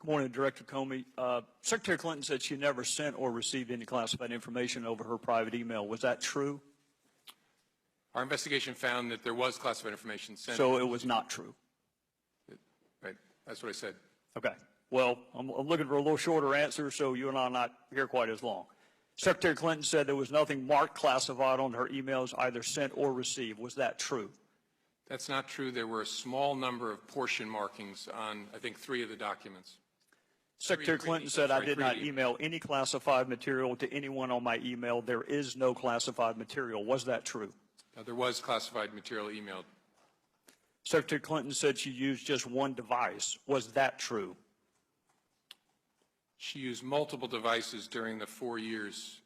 Good morning, Director Comey. Secretary Clinton said she never sent or received any classified information over her private email. Was that true? Our investigation found that there was classified information sent. So it was not true? Right. That's what I said. Okay. Well, I'm looking for a little shorter answer so you and I are not here quite as long. Secretary Clinton said there was nothing marked classified on her emails either sent or received. Was that true? That's not true. There were a small number of portion markings on, I think, 3 of the documents. Secretary Clinton said, I did not email any classified material to anyone on my email. There is no classified material. Was that true? There was classified material emailed. Secretary Clinton said she used just one device. Was that true? She used multiple devices during the 4 years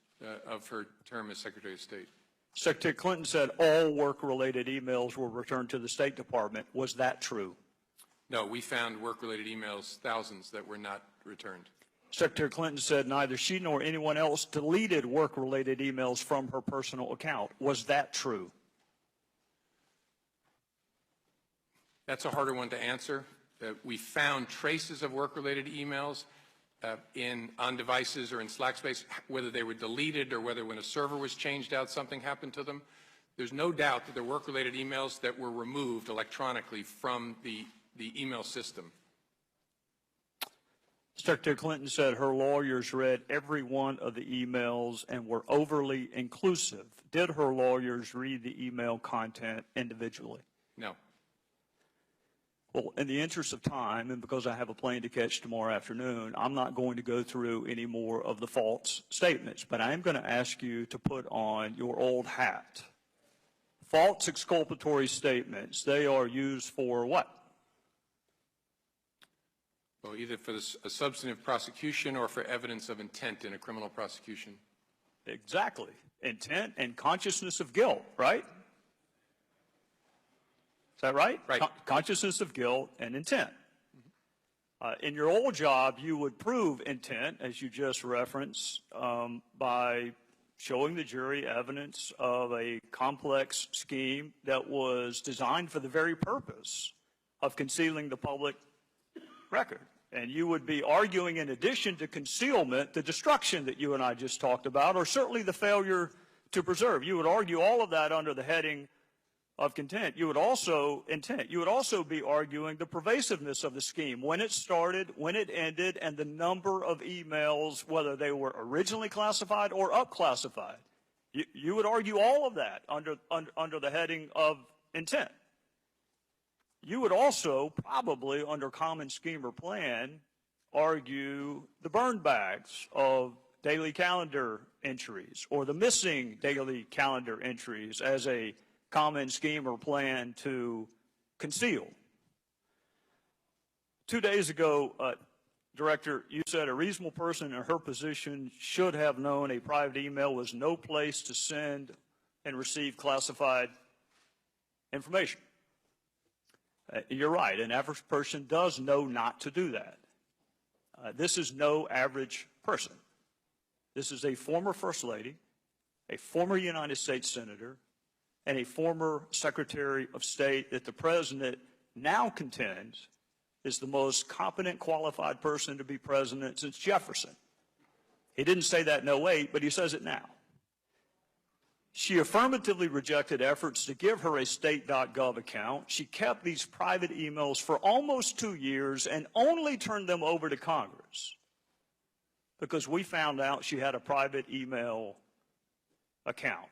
of her term as Secretary of State. Secretary Clinton said all work-related emails were returned to the State Department. Was that true? No, we found work-related emails, thousands, that were not returned. Secretary Clinton said neither she nor anyone else deleted work-related emails from her personal account. Was that true? That's a harder one to answer. We found traces of work-related emails on devices or in Slack space, whether they were deleted or whether when a server was changed out, something happened to them. There's no doubt that there were work-related emails that were removed electronically from the email system. Secretary Clinton said her lawyers read every one of the emails and were overly inclusive. Did her lawyers read the email content individually? No. Well, in the interest of time, and because I have a plane to catch tomorrow afternoon, I'm not going to go through any more of the false statements, but I am going to ask you to put on your old hat. False exculpatory statements, they are used for what? Well, either for a substantive prosecution or for evidence of intent in a criminal prosecution. Exactly. Intent and consciousness of guilt, right? Is that right? Right. Consciousness of guilt and intent. In your old job, you would prove intent, as you just referenced, by showing the jury evidence of a complex scheme that was designed for the very purpose of concealing the public record. And you would be arguing, in addition to concealment, the destruction that you and I just talked about, or certainly the failure to preserve. You would argue all of that under the heading of content. You would also be arguing the pervasiveness of the scheme, when it started, when it ended, and the number of emails, whether they were originally classified or up-classified. You would argue all of that under the heading of intent. You would also probably, under common scheme or plan, argue the burn bags of daily calendar entries or the missing daily calendar entries as a common scheme or plan to conceal. 2 days ago, Director, you said a reasonable person in her position should have known a private email was no place to send and receive classified information. You're right. An average person does know not to do that. This is no average person. This is a former First Lady, a former United States Senator, and a former Secretary of State that the President now contends is the most competent, qualified person to be president since Jefferson. He didn't say that in 2008, but he says it now. She affirmatively rejected efforts to give her a state.gov account. She kept these private emails for almost 2 years and only turned them over to Congress because we found out she had a private email account.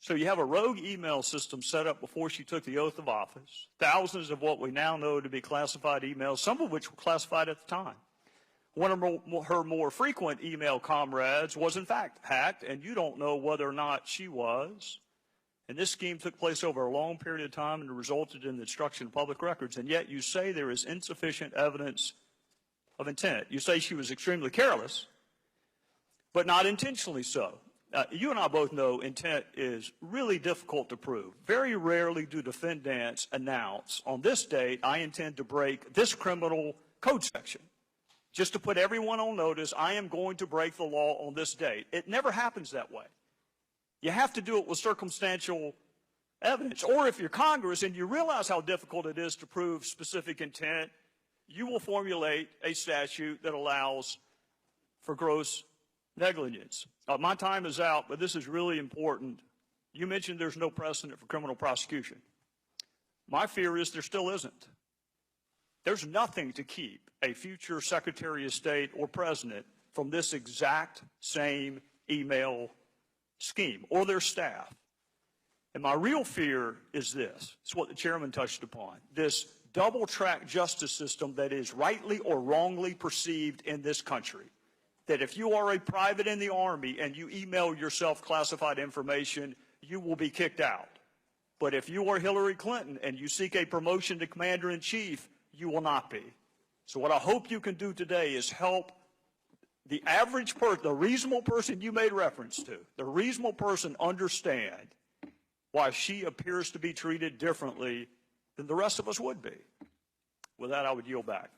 So you have a rogue email system set up before she took the oath of office, thousands of what we now know to be classified emails, some of which were classified at the time. One of her more frequent email comrades was, in fact, hacked, and you don't know whether or not she was. And this scheme took place over a long period of time and resulted in the destruction of public records. And yet you say there is insufficient evidence of intent. You say she was extremely careless, but not intentionally so. You and I both know intent is really difficult to prove. Very rarely do defendants announce, on this date, I intend to break this criminal code section. Just to put everyone on notice, I am going to break the law on this date. It never happens that way. You have to do it with circumstantial evidence. Or if you're Congress and you realize how difficult it is to prove specific intent, you will formulate a statute that allows for gross negligence. My time is out, but this is really important. You mentioned there's no precedent for criminal prosecution. My fear is there still isn't. There's nothing to keep a future Secretary of State or President from this exact same email scheme or their staff. And my real fear is this. It's what the chairman touched upon. This double-track justice system that is rightly or wrongly perceived in this country. That if you are a private in the Army and you email yourself classified information, you will be kicked out. But if you are Hillary Clinton and you seek a promotion to Commander-in-Chief, you will not be. So what I hope you can do today is help the average person, the reasonable person you made reference to, the reasonable person understand why she appears to be treated differently than the rest of us would be. With that, I would yield back.